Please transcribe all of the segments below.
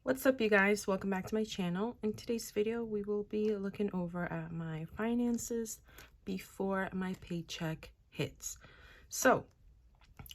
What's up, you guys? Welcome back to my channel. In today's video, we will be looking over at my finances before my paycheck hits. So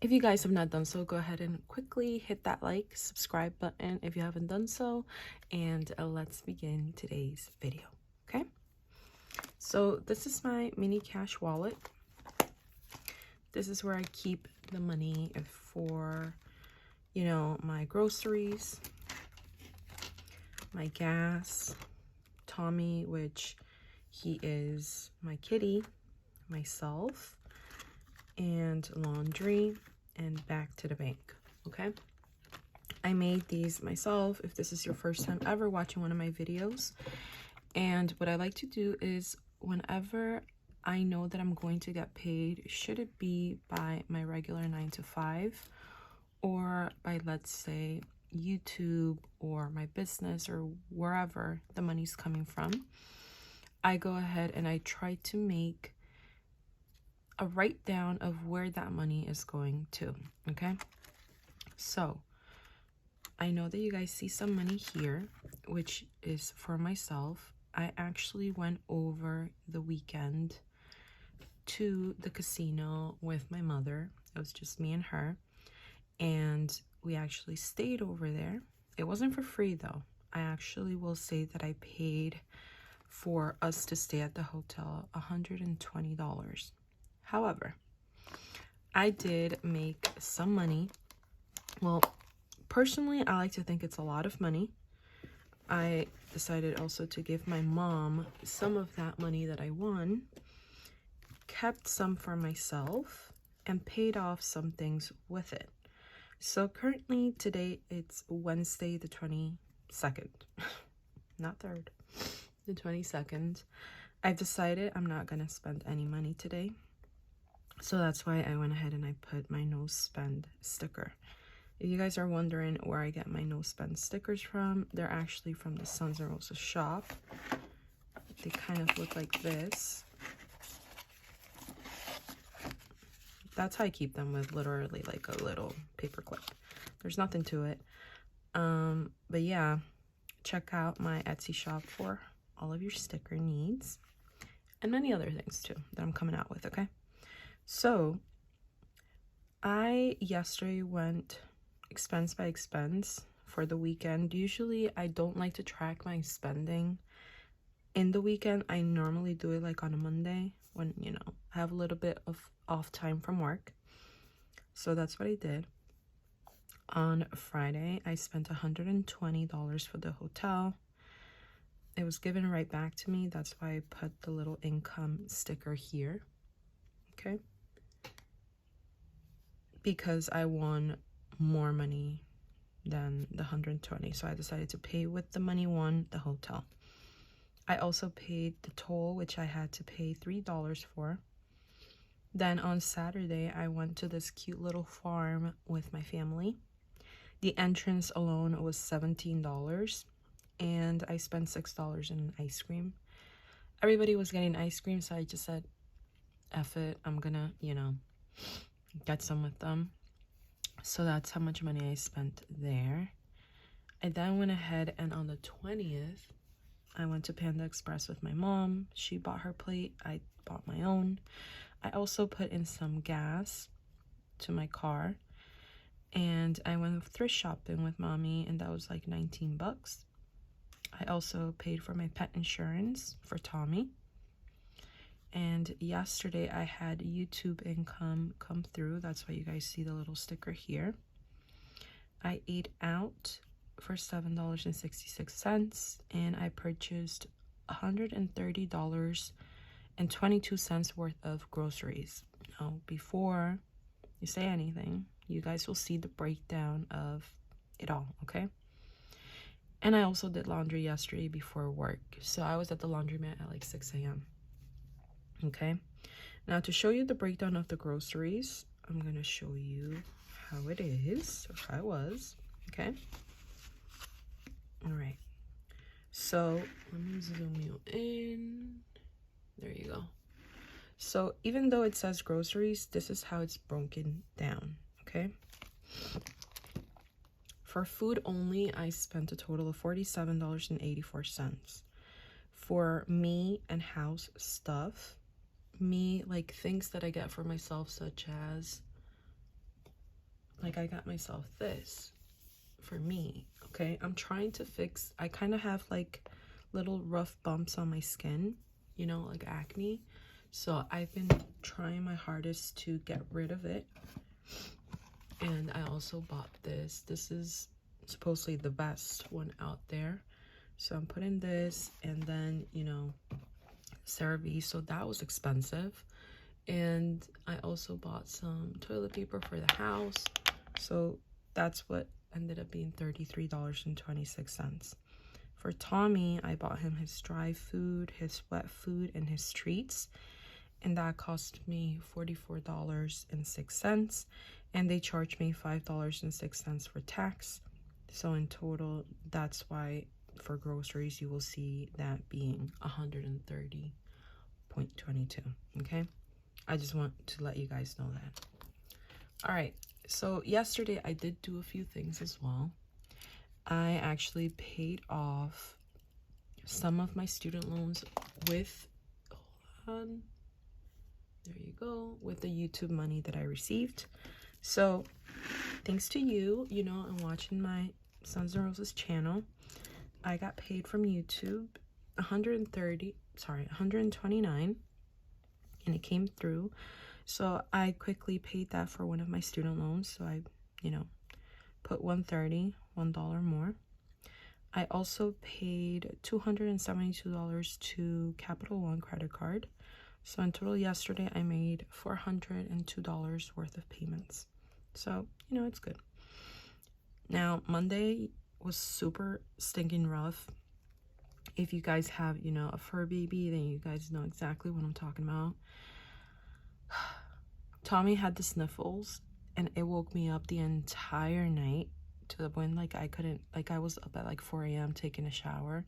if you guys have not done so, go ahead and quickly hit that like, subscribe button if you haven't done so, and let's begin today's video. Okay, so this is my mini cash wallet. This is where I keep the money for, my groceries, my gas, Tommy, which he is my kitty, myself, and laundry, and back to the bank. Okay, I made these myself if this is your first time ever watching one of my videos. And what I like to do is whenever I know that I'm going to get paid, should it be by my regular 9 to 5 or by, let's say, YouTube or my business or wherever the money's coming from, I go ahead and I try to make a write down of where that money is going to. Okay, so I know that you guys see some money here, which is for myself. I actually went over the weekend to the casino with my mother. It was just me and her, and we actually stayed over there. It wasn't for free though. I actually will say that I paid for us to stay at the hotel $120. However, I did make some money. Well, personally, I like to think it's a lot of money. I decided also to give my mom some of that money that I won, kept some for myself, and paid off some things with it. So currently today it's Wednesday the 22nd, not 3rd, the 22nd. I've decided I'm not gonna spend any money today. So that's why I went ahead and I put my no spend sticker. If you guys are wondering where I get my no spend stickers from, they're actually from the Sons and Roses shop. They kind of look like this. That's how I keep them, with literally like a little paper clip. There's nothing to it. But yeah, check out my Etsy shop for all of your sticker needs and many other things too that I'm coming out with. Okay, so I yesterday went expense by expense for the weekend. Usually I don't like to track my spending in the weekend. I normally do it like on a Monday when I have a little bit of off time from work. So that's what I did. On Friday I spent $120 for the hotel. It was given right back to me. That's why I put the little income sticker here. Okay, because I won more money than the 120, so I decided to pay with the money won, the hotel. I also paid the toll, which I had to pay $3 for. Then on Saturday I went to this cute little farm with my family. The entrance alone was $17, and I spent $6 in ice cream. Everybody was getting ice cream, so I just said, F it, I'm gonna get some with them. So that's how much money I spent there. I then went ahead and on the 20th, I went to Panda Express with my mom. She bought her plate. I bought my own. I also put in some gas to my car. And I went thrift shopping with mommy, and that was like 19 bucks. I also paid for my pet insurance for Tommy. And yesterday I had YouTube income come through. That's why you guys see the little sticker here. I ate out for $7.66, and I purchased $130.22 worth of groceries. Now, before you say anything, you guys will see the breakdown of it all, okay? And I also did laundry yesterday before work. So I was at the laundromat at like 6 a.m. Okay, now to show you the breakdown of the groceries, I'm gonna show you how it is, or how it was. Okay, all right, so let me zoom you in. There you go. So even though it says groceries, this is how it's broken down. Okay, For food only, I spent a total of $47.84. For me and house stuff, like things that I get for myself, such as, like I got myself this for me, okay? I'm trying to fix, I kind of have like little rough bumps on my skin, you know, like acne. So I've been trying my hardest to get rid of it. And I also bought this. This is supposedly the best one out there. So I'm putting this, and then, you know, CeraVe. So that was expensive. And I also bought some toilet paper for the house. So that's what ended up being $33.26. For Tommy, I bought him his dry food, his wet food, and his treats. And that cost me $44.06. And they charged me $5.06 for tax. So in total, that's why for groceries, you will see that being $130.22. Okay? I just want to let you guys know that. All right. So yesterday, I did do a few things as well. I actually paid off some of my student loans with, hold on, there you go, with the YouTube money that I received. So thanks to you, you know, and watching my Sons and Roses channel, I got paid from YouTube $129, and it came through. So I quickly paid that for one of my student loans. So I, you know, put $130, $1 more. I also paid $272 to Capital One credit card. So in total yesterday, I made $402 worth of payments. So, you know, it's good. Now, Monday was super stinking rough. If you guys have, you know, a fur baby, then you guys know exactly what I'm talking about. Tommy had the sniffles, and it woke me up the entire night to the point, like, I couldn't, like, I was up at like 4 a.m. taking a shower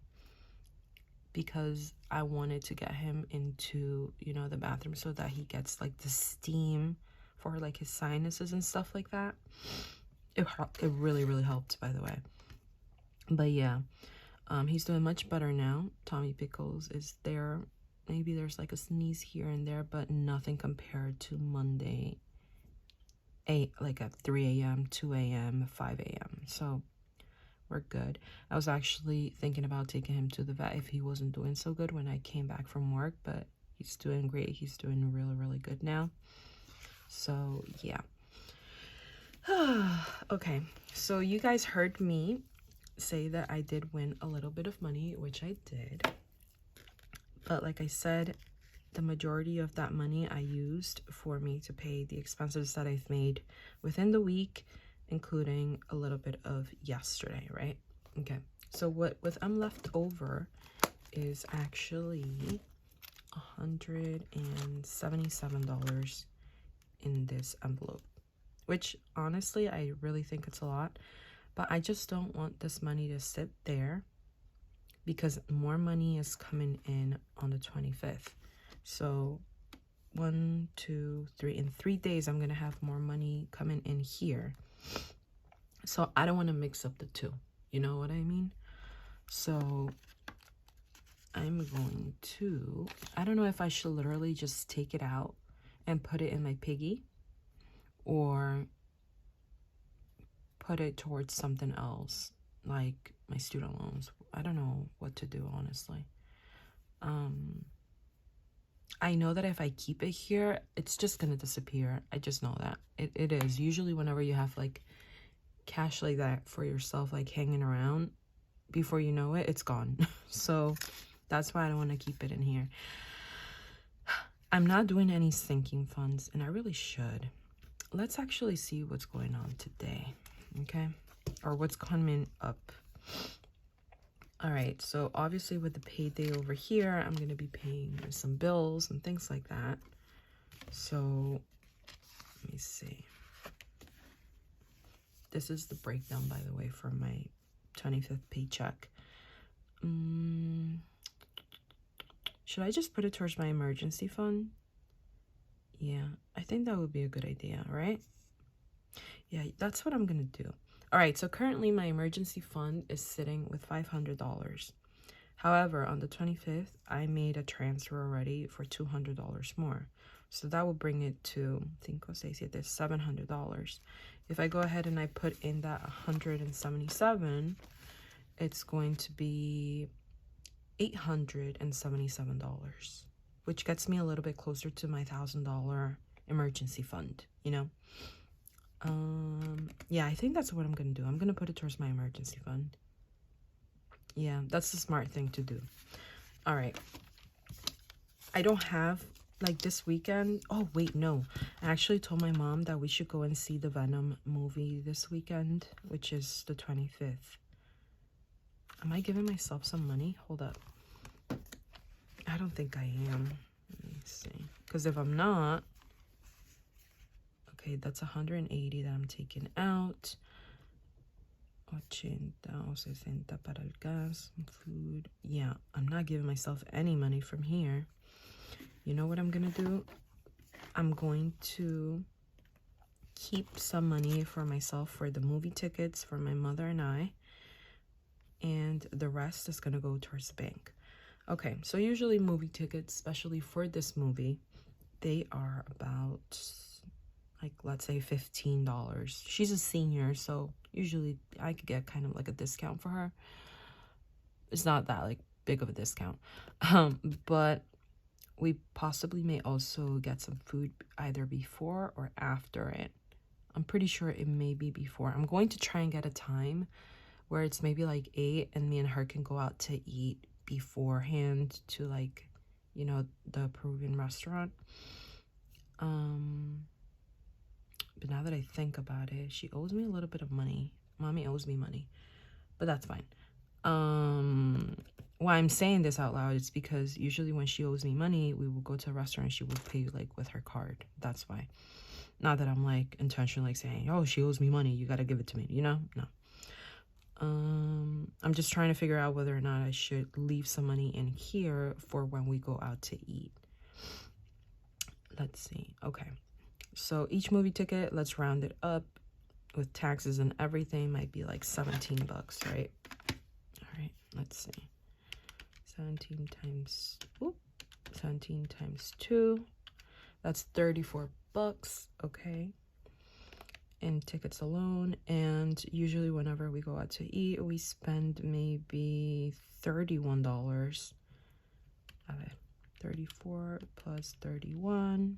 because I wanted to get him into, you know, the bathroom so that he gets like the steam for like his sinuses and stuff like that. It really, really helped, by the way. But yeah, he's doing much better now. Tommy Pickles is there. Maybe there's like a sneeze here and there, but nothing compared to Monday, like at 3 a.m., 2 a.m., 5 a.m. So we're good. I was actually thinking about taking him to the vet if he wasn't doing so good when I came back from work, but he's doing great. He's doing really, really good now. So yeah. Okay, so you guys heard me say that I did win a little bit of money, which I did. But like I said, the majority of that money I used for me to pay the expenses that I've made within the week, including a little bit of yesterday, right? Okay, so what I'm left over is actually $177 in this envelope, which honestly, I really think it's a lot, but I just don't want this money to sit there because more money is coming in on the 25th. So 1, 2, 3, in 3 days, I'm going to have more money coming in here. So I don't want to mix up the two. You know what I mean? So I'm going to, I don't know if I should literally just take it out and put it in my piggy or put it towards something else, like my student loans. I don't know what to do, honestly. I know that if I keep it here, it's just gonna disappear. I just know that. It is. Usually whenever you have like cash like that for yourself, like hanging around, before you know it, it's gone. So that's why I don't want to keep it in here. I'm not doing any sinking funds, and I really should. Let's actually see what's going on today, okay? Or what's coming up. All right, so obviously with the payday over here, I'm going to be paying some bills and things like that. So let me see. This is the breakdown, by the way, for my 25th paycheck. Should I just put it towards my emergency fund? Yeah, I think that would be a good idea, right? Yeah, that's what I'm going to do. All right, so currently my emergency fund is sitting with $500. However, on the 25th, I made a transfer already for $200 more. So that will bring it to, 5, 6, 7, $700. If I go ahead and I put in that 177, it's going to be $877, which gets me a little bit closer to my $1,000 emergency fund, you know? Yeah, I think that's what I'm gonna do. I'm gonna put it towards my emergency fund. Yeah, that's the smart thing to do. All right. I don't have, like, this weekend. Oh, wait, no. I actually told my mom that we should go and see the Venom movie this weekend, which is the 25th. Am I giving myself some money? Hold up. I don't think I am. Let me see. Because if I'm not, okay, that's 180 that I'm taking out. 80 o 60 para el gas, food. Yeah, I'm not giving myself any money from here. You know what I'm gonna do? I'm going to keep some money for myself for the movie tickets for my mother and I, and the rest is gonna go towards the bank. Okay, so usually movie tickets, especially for this movie, they are about, like, let's say $15. She's a senior, so usually I could get kind of like a discount for her. It's not that like big of a discount, but we possibly may also get some food either before or after it. I'm pretty sure it may be before. I'm going to try and get a time where it's maybe like 8 and me and her can go out to eat beforehand to, like, you know, the Peruvian restaurant. But now that I think about it, she owes me a little bit of money. Mommy owes me money, but that's fine. Why I'm saying this out loud is because usually when she owes me money, we will go to a restaurant and she will pay, like, with her card. That's why. Not that I'm, like, intentionally, like, saying, oh, she owes me money, you gotta give it to me, you know? No. I'm just trying to figure out whether or not I should leave some money in here for when we go out to eat. Let's see. Okay. So each movie ticket, let's round it up with taxes and everything, might be like $17, right? All right, let's see. 17 times 2, that's $34, okay, in tickets alone. And usually whenever we go out to eat, we spend maybe $31. 34 plus 31,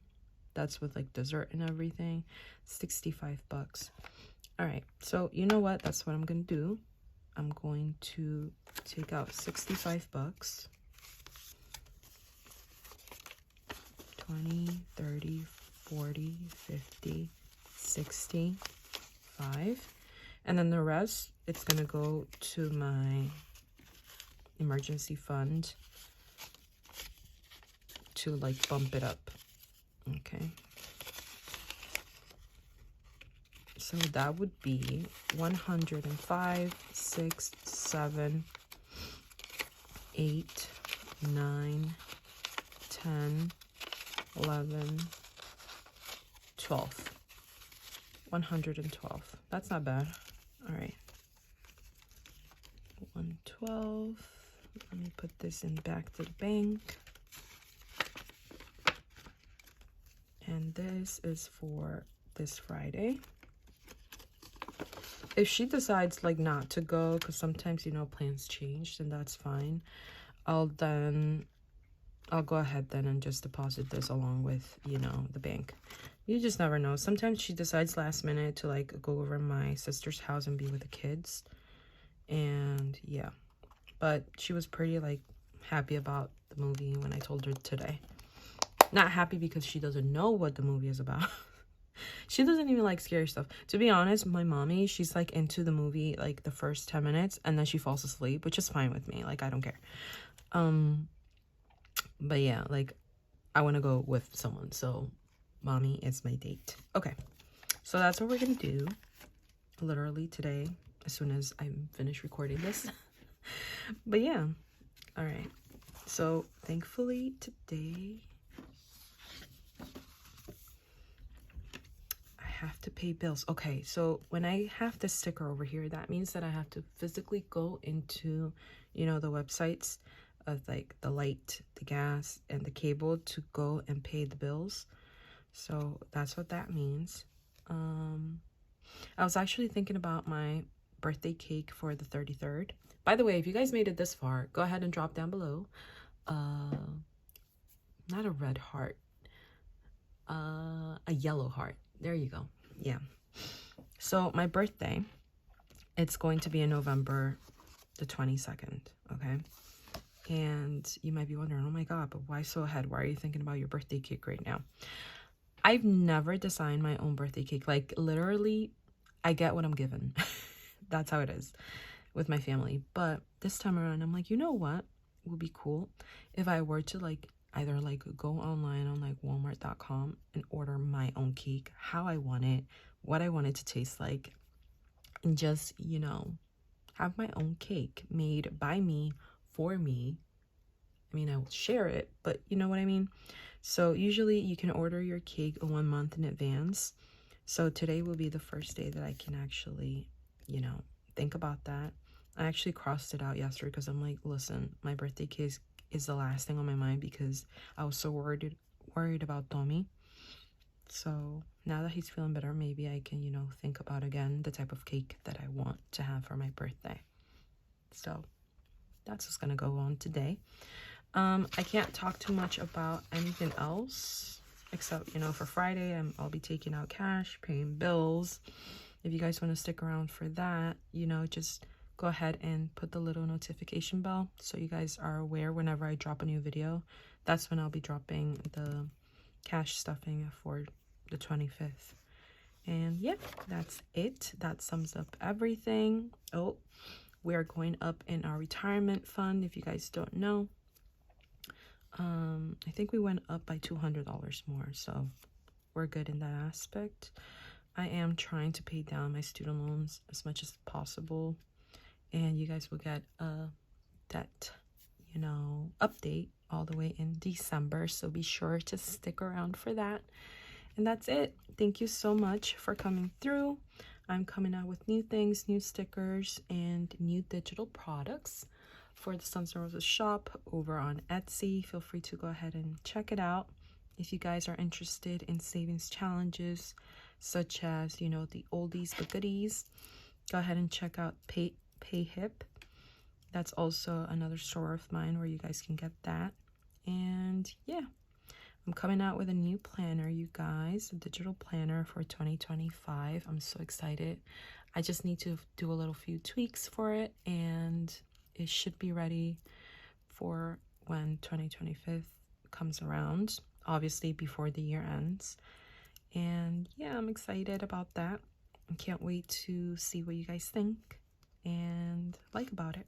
that's with like dessert and everything, $65. All right, so you know what, that's what I'm gonna do. I'm going to take out $65, 20, 30, 40, 50, 65, and then the rest, it's gonna go to my emergency fund to, like, bump it up. Okay, so that would be 105, 6, 7, 8, 9, 10, 11, 12. 112. That's not bad. All right. 112. Let me put this in back to the bank. And this is for this Friday. If she decides, like, not to go, because sometimes, you know, plans change, then that's fine. I'll go ahead then and just deposit this along with, you know, the bank. You just never know. Sometimes she decides last minute to, like, go over to my sister's house and be with the kids. And yeah, but she was pretty, like, happy about the movie when I told her today. Not happy because she doesn't know what the movie is about. She doesn't even like scary stuff. To be honest, my mommy, she's, like, into the movie, like, the first 10 minutes, and then she falls asleep, which is fine with me. Like, I don't care. But yeah, like, I want to go with someone, so mommy is my date. Okay, so that's what we're gonna do literally today, as soon as I'm finished recording this. But yeah, all right, so thankfully today I have to pay bills. Okay, so when I have this sticker over here, that means that I have to physically go into, you know, the websites of like the light, the gas, and the cable to go and pay the bills. So that's what that means. I was actually thinking about my birthday cake for the 33rd. By the way, if you guys made it this far, go ahead and drop down below. Not a red heart. A yellow heart. There you go. Yeah. So my birthday, it's going to be in November the 22nd. Okay. And you might be wondering, oh my God, but why so ahead? Why are you thinking about your birthday cake right now? I've never designed my own birthday cake. Like literally, I get what I'm given. That's how it is with my family. But this time around, I'm like, you know what would be cool if I were to like either like go online on like walmart.com and order my own cake, how I want it, what I want it to taste like, and just, you know, have my own cake made by me for me. I mean, I will share it, but you know what I mean? So usually you can order your cake 1 month in advance. So today will be the first day that I can actually, you know, think about that. I actually crossed it out yesterday because I'm like, listen, my birthday cake is the last thing on my mind because I was so worried about Tommy. So now that he's feeling better, maybe I can, you know, think about again the type of cake that I want to have for my birthday. So that's what's gonna go on today. I can't talk too much about anything else except, you know, for Friday, I'll be taking out cash, paying bills. If you guys want to stick around for that, you know, just go ahead and put the little notification bell so you guys are aware whenever I drop a new video. That's when I'll be dropping the cash stuffing for the 25th. And yeah, that's it. That sums up everything. Oh, we're going up in our retirement fund, if you guys don't know. I think we went up by $200 more, so we're good in that aspect. I am trying to pay down my student loans as much as possible, and you guys will get a debt, you know, update all the way in December, so be sure to stick around for that. And that's it. Thank you so much for coming through. I'm coming out with new things, new stickers, and new digital products for the Sons and Roses shop over on Etsy. Feel free to go ahead and check it out. If you guys are interested in savings challenges, such as, you know, the oldies but goodies, go ahead and check out PayHip. That's also another store of mine where you guys can get that. And yeah, I'm coming out with a new planner, you guys, a digital planner for 2025. I'm so excited. I just need to do a little few tweaks for it, and it should be ready for when 2025 comes around, obviously before the year ends. And yeah, I'm excited about that. I can't wait to see what you guys think and like about it.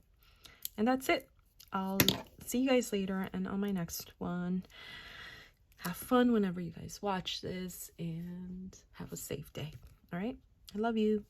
And that's it. I'll see you guys later and on my next one. Have fun whenever you guys watch this and have a safe day. All right? I love you.